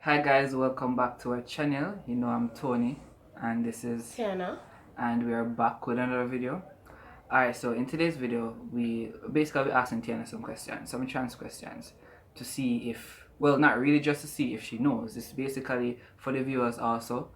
Hi guys, welcome back to our channel. You know I'm Tony and this is Tiana. and we are back with another video. Alright, so in today's video we basically be asking Tiana some questions, some trans questions to see if, well, not really just to see if she knows. This is basically for the viewers also.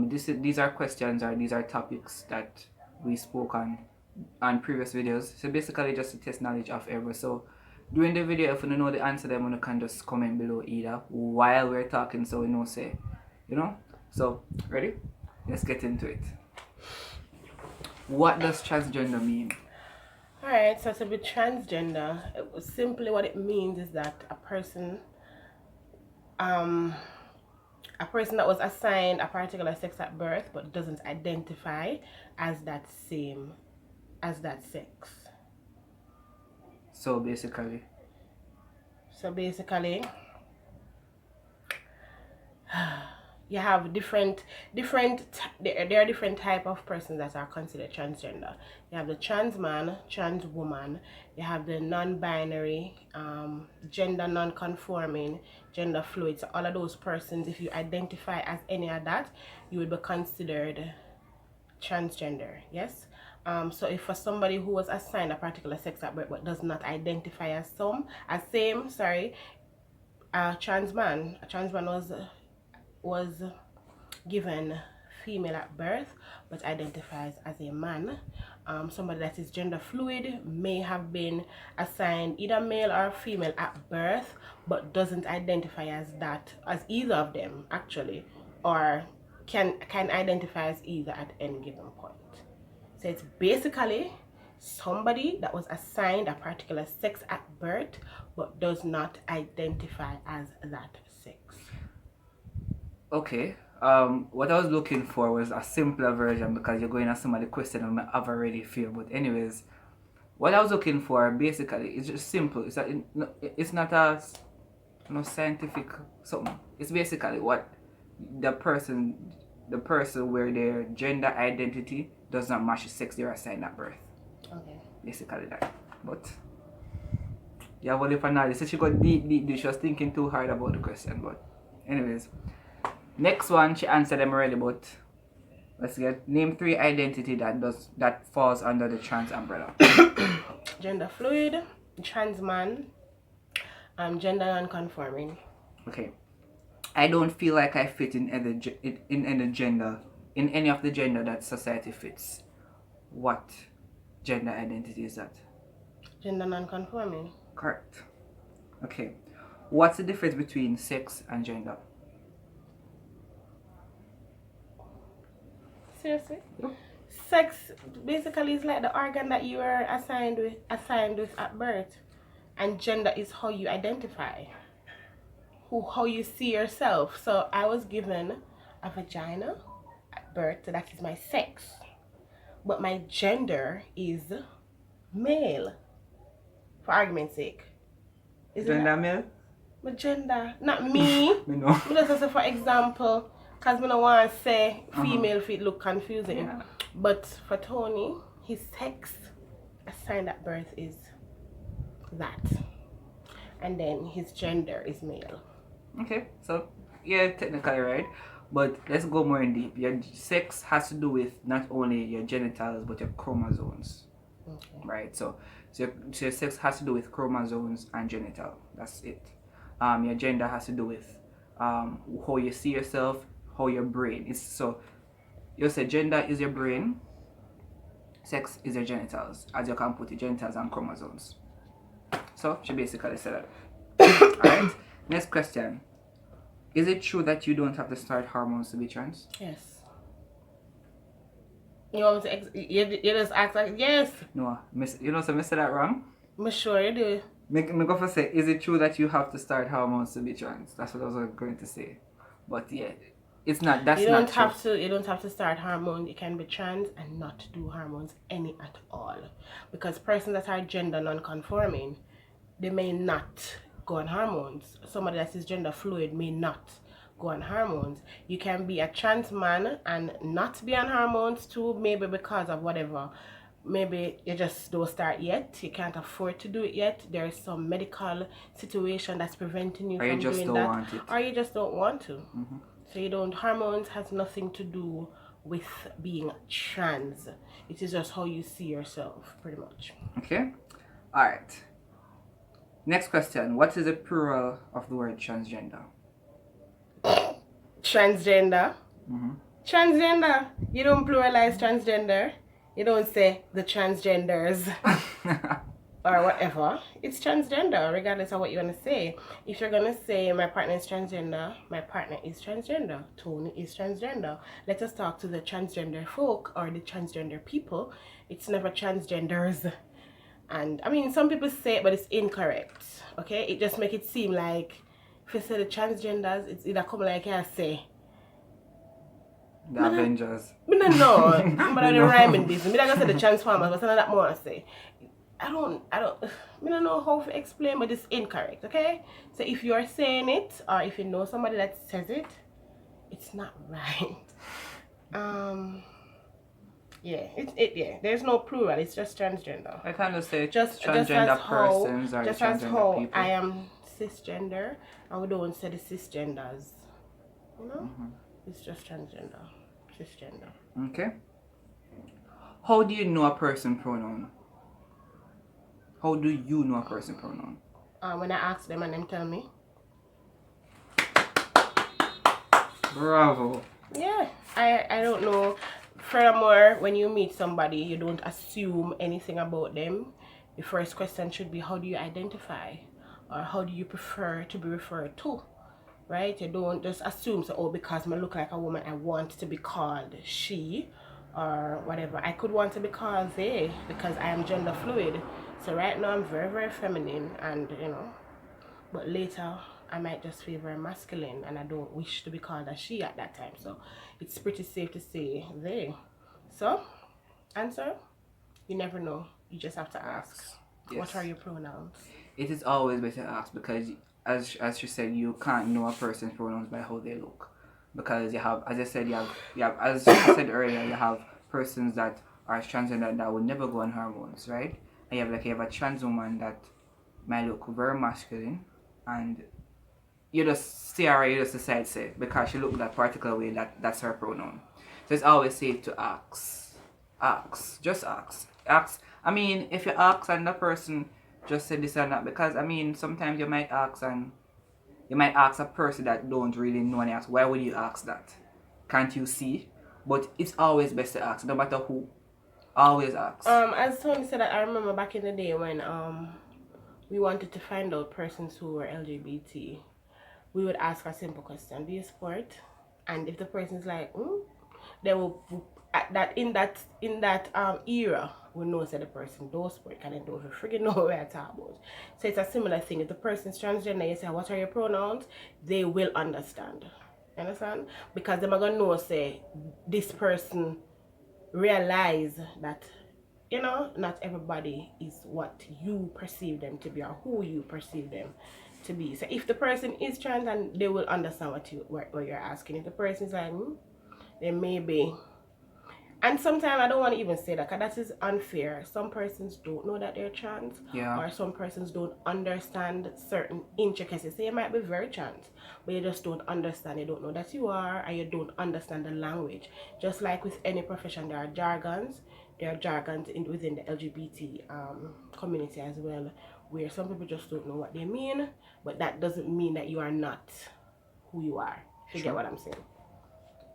These are questions, or these are topics that we spoke on previous videos. So basically just to test knowledge of everyone. So during the video, if you don't know the answer, then you can just comment below either while we're talking, so we know say, you know. So ready? Let's get into it. What does transgender mean? Alright, so to be transgender, simply what it means is that a person that was assigned a particular sex at birth but doesn't identify as that sex. So basically, you have there are different type of persons that are considered transgender. You have the trans man, trans woman, you have the non-binary, gender non-conforming, gender fluid. So all of those persons, if you identify as any of that, you would be considered transgender. Yes. So if for somebody who was assigned a particular sex at birth but does not identify as a trans man was given female at birth but identifies as a man. Somebody that is gender fluid may have been assigned either male or female at birth but doesn't identify as either of them actually, or can identify as either at any given point. So it's basically somebody that was assigned a particular sex at birth but does not identify as that sex. okay. What I was looking for was a simpler version because you're going to some of the questions I've already feel. But anyways, what I was looking for basically is just simple. It's not a scientific something. It's basically what the person where their gender identity does not match the sex they are assigned at birth. Okay. Basically that. But yeah, well, if I so she got deep. She was thinking too hard about the question. But anyways, next one she answered them already. But let's get name 3 identity that falls under the trans umbrella. Gender fluid, trans man, gender non-conforming. Okay. I don't feel like I fit in any of the gender that society fits. What gender identity is that? Gender non-conforming. Correct. Okay. What's the difference between sex and gender? Seriously? Yep. Sex basically is like the organ that you are assigned with at birth, and gender is how you identify, how you see yourself. So I was given a vagina at birth, so that is my sex, but my gender is male, for argument's sake. Gender male? My gender, not me. Me know. Just say for example, because I don't want to say female if it look confusing. Yeah. But for Tony, his sex assigned at birth is that. And then his gender is male. Okay, so yeah, technically right. But let's go more in deep. Your sex has to do with not only your genitals but your chromosomes. Okay. Right? So your sex has to do with chromosomes and genital. That's it. Your gender has to do with how you see yourself, how your brain is. So you say gender is your brain, sex is your genitals, as you can put your genitals and chromosomes. So she basically said that. Alright, next question. Is it true that you don't have to start hormones to be trans? Yes. You want me to you just act like yes. No, you know, so I said that wrong? I'm sure you do. Me go for say, is it true that you have to start hormones to be trans? That's what I was going to say. But yeah, it's not. That's you not don't true. have to. You don't have to start hormones. You can be trans and not do hormones any at all, because persons that are gender non-conforming, they may not go on hormones. Somebody that is gender fluid may not go on hormones. You can be a trans man and not be on hormones too, maybe because of whatever maybe you just don't start yet, you can't afford to do it yet, there's some medical situation that's preventing you from doing that, or you just don't want to. So you don't, hormones has nothing to do with being trans. It is just how you see yourself, pretty much. Okay. All right. Next question. What is the plural of the word transgender? Transgender. Transgender. You don't pluralize transgender. You don't say the transgenders or whatever. It's transgender, regardless of what you want to say. If you're going to say my partner is transgender, my partner is transgender. Tony is transgender. Let us talk to the transgender folk or the transgender people. It's never transgenders. And I mean, some people say it, but it's incorrect. Okay? It just make it seem like if you say the transgenders, it's either come like I say the Avengers. I don't know. But I don't rhyme in this. I don't say the Transformers, but that more I say. I don't know how to explain, but it's incorrect, okay? So if you're saying it, or if you know somebody that says it, it's not right. Yeah, there's no plural, it's just transgender. I kind of say just transgender persons or just transgender as how people. I am cisgender, and we don't say the cisgenders. You know? It's just transgender. Cisgender. Okay. How do you know a person pronoun? How do you know a person pronoun? When I ask them and them tell me. Bravo. Yeah, I don't know. Furthermore, when you meet somebody, you don't assume anything about them. The first question should be, how do you identify? Or how do you prefer to be referred to? Right? You don't just assume, so, oh, because I look like a woman, I want to be called she or whatever. I could want to be called they because I am gender fluid. So right now I'm very, very feminine, and you know, but later I might just feel very masculine and I don't wish to be called a she at that time. So it's pretty safe to say they. So, answer, you never know. You just have to ask. Yes. What are your pronouns? It is always better to ask because as she said, you can't know a person's pronouns by how they look, because you have, as I said, you have as I said earlier, you have persons that are transgender that would never go on hormones, right? And you have a trans woman that might look very masculine, and you just see her, you just decide to say because she looked that particular way that's her pronoun. So it's always safe to ask, just ask. I mean, if you ask and the person just say this or that, because I mean sometimes you might ask a person that don't really know, and ask, why would you ask that? Can't you see? But it's always best to ask, no matter who. Always ask. As Tony said, I remember back in the day when we wanted to find out persons who were LGBT, we would ask a simple question: do you support? And if the person's like, they will in that era, we know that the person does support, and they don't freaking know what we're talking about. So it's a similar thing. If the person's transgender, you say, what are your pronouns? They will understand. You understand? Because they're gonna know, say, this person realize that, you know, not everybody is what you perceive them to be or who you perceive them to be. So if the person is trans, and they will understand what you're asking. If the person is like, they may be. And sometimes I don't want to even say that, because that is unfair. Some persons don't know that they're trans, or some persons don't understand certain intricacies. So you might be very trans, but you just don't understand. You don't know that you are, and you don't understand the language. Just like with any profession, there are jargons. There are jargons within the LGBT community as well, where some people just don't know what they mean, but that doesn't mean that you are not who you are. You get what I'm saying?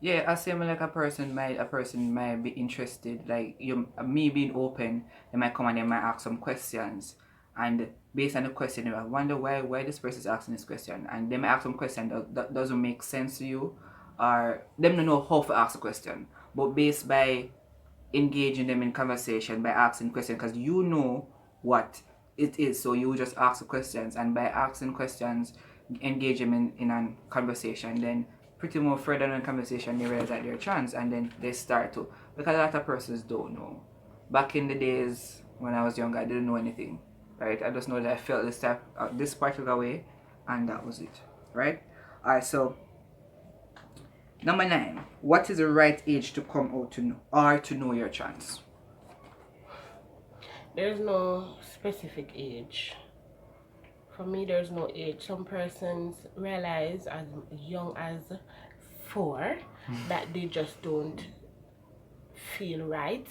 Yeah, I say like a person might be interested, like me being open, they might come and they might ask some questions, and based on the question, I wonder why this person is asking this question, and they might ask some question that doesn't make sense to you, or them don't know how to ask a question, but based by engaging them in conversation, by asking questions, because you know what it is, so you just ask the questions, and by asking questions, engage them in a conversation, then pretty more further in the conversation they realize that they're trans, and then they start to, because a lot of persons don't know. Back in the days when I was younger, I didn't know anything, right? I just know that I felt this particular way, and that was it, right? Alright, so number 9, what is the right age to come out to know, or to know you're trans? There's no specific age. For me, there's no age. Some persons realize as young as 4 that they just don't feel right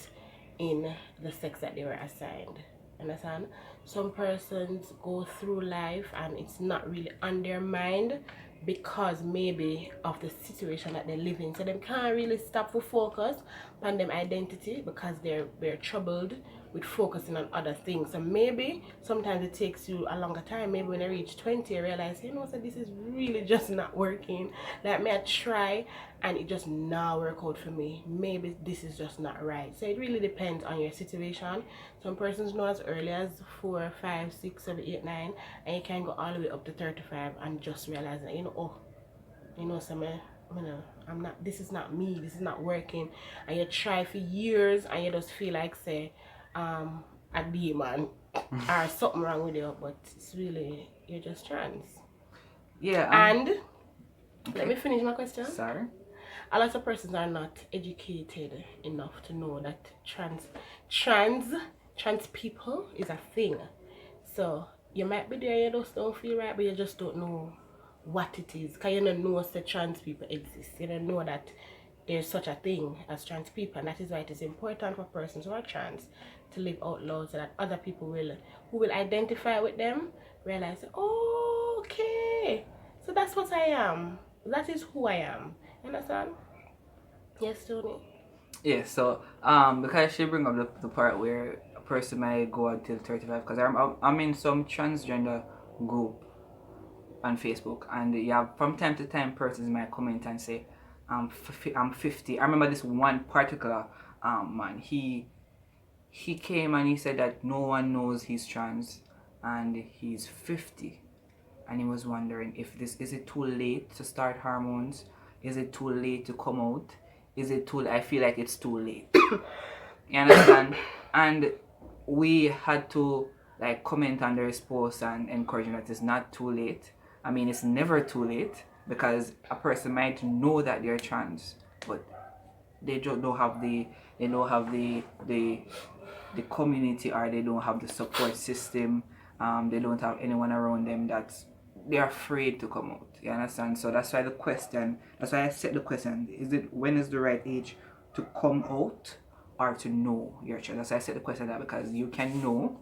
in the sex that they were assigned. Understand? Some persons go through life and it's not really on their mind because maybe of the situation that they live in. So they can't really stop to focus on them identity because they're troubled with focusing on other things. So maybe sometimes it takes you a longer time. Maybe when I reach 20 I realize, you know, so this is really just not working. Like, may I try and it just not work out for me. Maybe this is just not right. So it really depends on your situation. Some persons know as early as 4, 5, 6, 7, 8, 9, and you can go all the way up to 35 and just realize that, you know, oh, you know, some you know, I'm not, this is not me, this is not working. And you try for years and you just feel like, say, a demon or something wrong with you, but it's really, you're just trans. Yeah. And Okay. let me finish my question. Sorry. A lot of persons are not educated enough to know that trans people is a thing. So you might be there, you just don't feel right, but you just don't know what it is. Because you don't know that trans people exist. You don't know that there's such a thing as trans people, and that is why it is important for persons who are trans to live out loud so that other people who will identify with them realize, oh, okay, so that's what I am. That is who I am. You understand? Yes, Tony. Yeah, so because she bring up the part where a person might go until 35, because I'm in some transgender group on Facebook, and yeah, from time to time persons might comment and say, I'm 50. I remember this one particular man. He came and he said that no one knows he's trans, and he's 50, and he was wondering if this is it too late to start hormones? Is it too late to come out? Is it too? I feel like it's too late. You understand? And we had to like comment on their post and encourage them that it's not too late. I mean, it's never too late because a person might know that they're trans, but they just don't have the community, or they don't have the support system. They don't have anyone around them that's they're afraid to come out. You understand? So that's why I set the question: is it when is the right age to come out or to know your child? That's why I set the question that because you can know,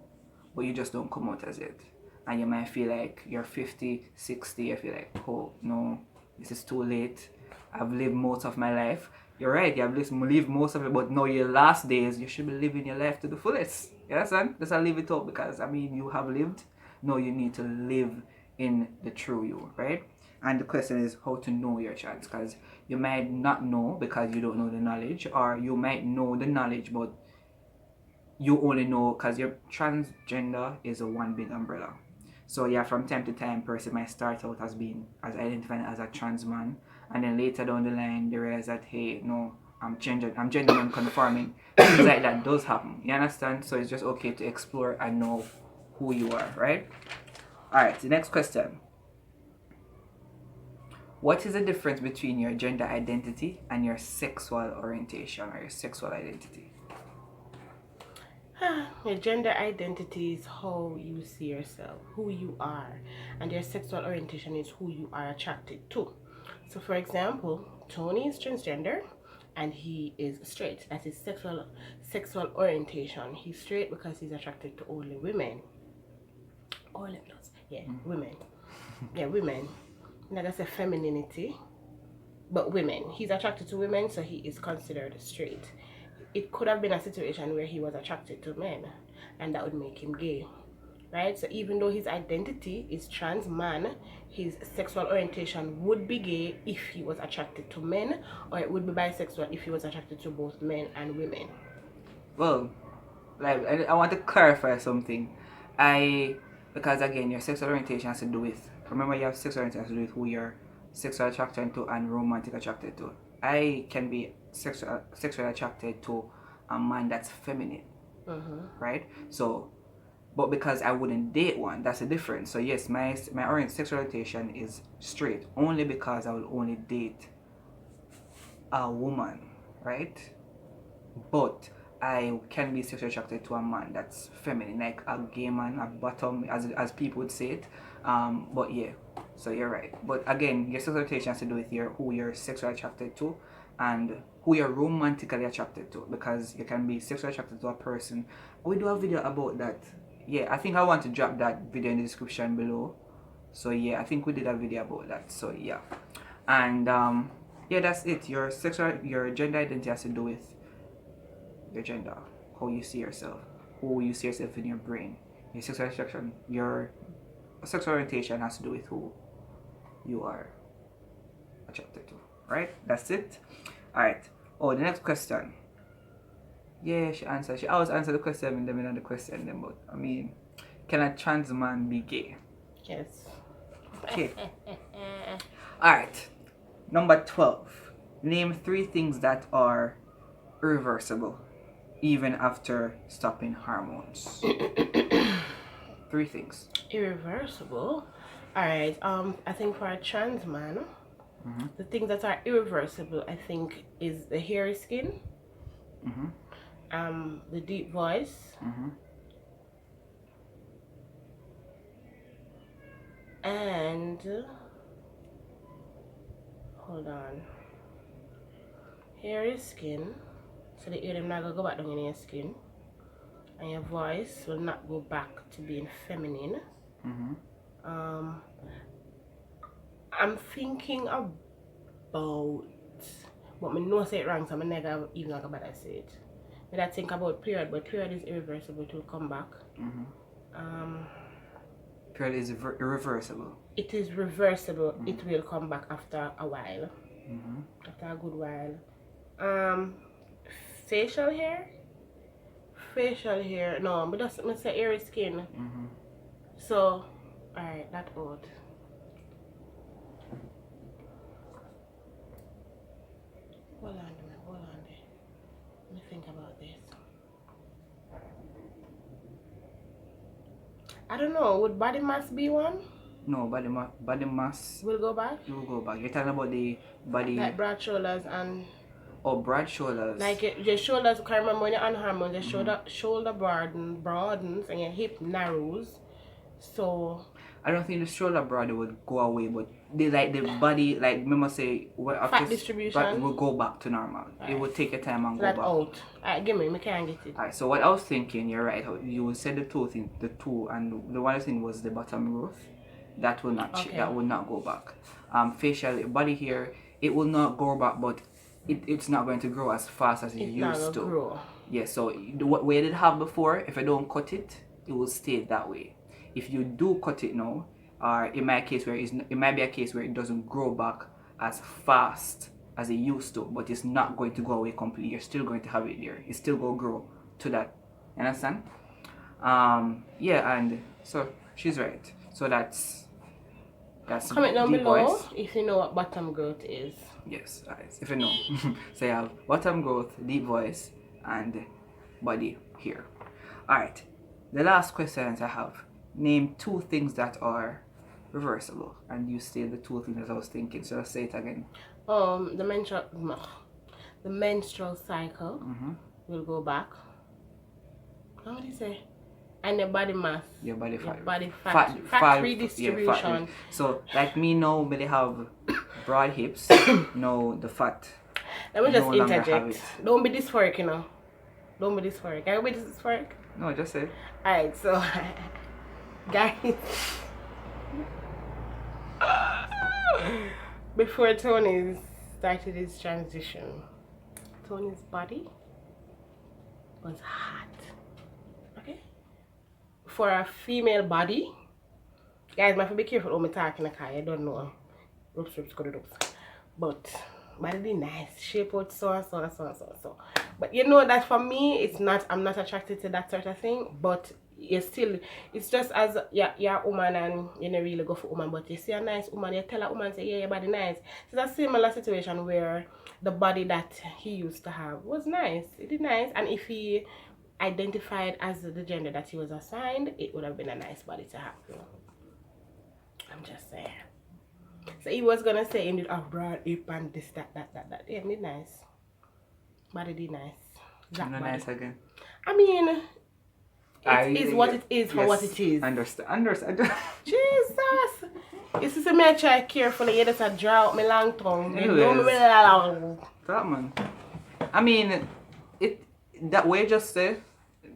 but you just don't come out as it. And you might feel like you're 50, 60, you feel like, oh no, this is too late. I've lived most of my life. You're right, you have lived most of it, but now your last days, you should be living your life to the fullest. You understand? Let's leave it up because, I mean, you have lived. No, you need to live in the true you, right? And the question is how to know your chance, because you might not know because you don't know the knowledge, or you might know the knowledge, but you only know because your transgender is a one big umbrella. So yeah, from time to time, person might start out as identifying as a trans man, and then later down the line, they realize that hey, no, I'm gender non-conforming. Things like that does happen. You understand? So it's just okay to explore and know who you are, right? All right. The next question: what is the difference between your gender identity and your sexual orientation or your sexual identity? Your gender identity is how you see yourself, who you are, and your sexual orientation is who you are attracted to. So, for example, Tony is transgender and he is straight. That's his sexual orientation. He's straight because he's attracted to only women. Only plus, yeah, women. Yeah, women. Like I said, femininity, but women. He's attracted to women, so he is considered straight. It could have been a situation where he was attracted to men, and that would make him gay, right? So even though his identity is trans man, his sexual orientation would be gay if he was attracted to men, or it would be bisexual if he was attracted to both men and women. Well, like I want to clarify something. Because again, your sexual orientation has to do with, remember, you have sexual orientation has to do with who you're sexual attracted to and romantic attracted to. I can be sexually attracted to a man that's feminine, right? So, but because I wouldn't date one, that's a difference. So yes, my sexual orientation is straight only because I will only date a woman, right? But I can be sexually attracted to a man that's feminine, like a gay man, a bottom, as people would say it. But yeah, so you're right. But again, your sexual orientation has to do with who you're sexually attracted to and who you're romantically attracted to, because you can be sexually attracted to a person. We do a video about that. Yeah, I think I want to drop that video in the description below. So yeah, I think we did a video about that. So yeah, and yeah, that's it. Your gender identity has to do with your gender, how you see yourself, who you see yourself in your brain. Your sexual attraction, your sexual orientation has to do with who you are attracted to. Right? That's it. Alright. Oh, the next question. Yeah, she answered. She always answered the question and then the question then, but I mean, can a trans man be gay? Yes. Okay. Alright. Number 12. Name 3 things that are irreversible even after stopping hormones. 3 things. Irreversible. Alright, I think for a trans man, the things that are irreversible, I think, is the hairy skin, the deep voice, and hold on, hairy skin, so the ear them not gonna go back down in your skin, and your voice will not go back to being feminine. I'm thinking about, but me know say it wrong, so I'm never even like about I say it. But I think about period, but period is irreversible, it will come back. Period is irreversible. It is reversible, it will come back after a while. After a good while. Facial hair? Facial hair, no, but that's me say hairy skin. So, alright, that odd. Hold on there. Let me think about this. I don't know, would body mass be one? No, body mass Will go back? it will go back. You're talking about the body. Like broad shoulders and or broad shoulders. like your shoulders, I can't remember when you're on hormones, your shoulder broadens and your hip narrows. So I don't think the shoulder broad would go away, but they like the body, like remember say fat distribution will go back to normal. It will take a time and so go that back. out. Alright, give me, I can't get it. Alright, so what I was thinking, you're right. You said the two, and the one thing was the bottom growth. That will not that will not go back. Facial body hair, it will not go back, but it's not going to grow as fast as it used to. Grow. Yeah, so what you did have before, if I don't cut it, it will stay that way. If you do cut it now, or it might be a case where it doesn't grow back as fast as it used to, but it's not going to go away completely. You're still going to have it there. It's still going to grow to that. You understand? Yeah, and so she's right. So that's comment down below voice. if you know what bottom growth is. Yes, guys, if you know. So you have bottom growth, deep voice, and body hair. Alright, the last questions I have. Name 2 things that are reversible. And you say the 2 things that I was thinking, so let's say it again. The menstrual cycle will go back. How would you say? And your body mass. Your body fat. Fat redistribution. So like me now, they have broad hips. No, the fat. Let me just interject. Don't be dysphoric, you know. Don't be dysphoric. Can you be dysphoric? No, just say. Alright, so guys, before Tony started his transition, Tony's body was hot. Okay? For a female body, guys, I have to be careful when I'm talking in the car. I don't know. Ropes, but body nice, shape out so. But you know that for me, it's not. I'm not attracted to that sort of thing. But it's just as you're a woman and you don't really go for woman, but you see a nice woman, you tell a woman, say, yeah, your body nice. It's a similar situation where the body that he used to have was nice. It did nice, and if he identified as the gender that he was assigned, it would have been a nice body to have. You know? I'm just saying. So he was gonna say he did a broad hip and this, that. Yeah, it did nice. Body did nice. That body. Nice again. I mean, it is what it is for what it is. Understand. Jesus! This is me I try carefully. You just draw out my long tongue. Anyways, that man. I mean, that way just say,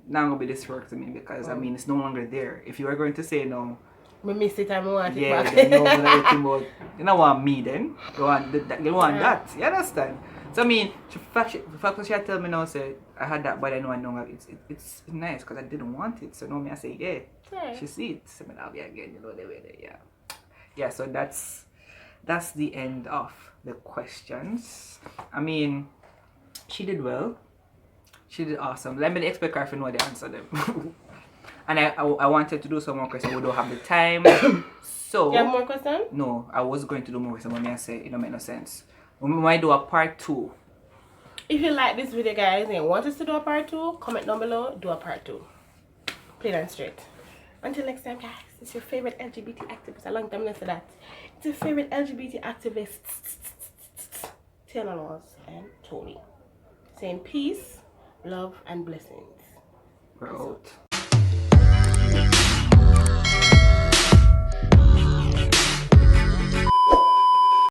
not gonna be this work to me because I mean it's no longer there. If you are going to say no, I miss it and I want it back. then no one about, you don't want me then. You want that. You understand? So I mean, the fact she tell me now say I had that, but I know it's nice because I didn't want it. So now me I say yeah. She see it. So I'll be again. You know the way there. Yeah. So that's the end of the questions. I mean, she did well. She did awesome. Let me expect her to know the answer them. And I wanted to do some more questions. We don't have the time. So you have more questions? No, I was going to do more questions, but I say it don't make no sense. We might do a part 2. If you like this video, guys, and want us to do a part 2, comment down below, do a part 2. Plain and straight. Until next time, guys, it's your favorite LGBT activist. A long time after that. It's your favorite LGBT activist, Tiana and Tony. Saying peace, love, and blessings. We're out.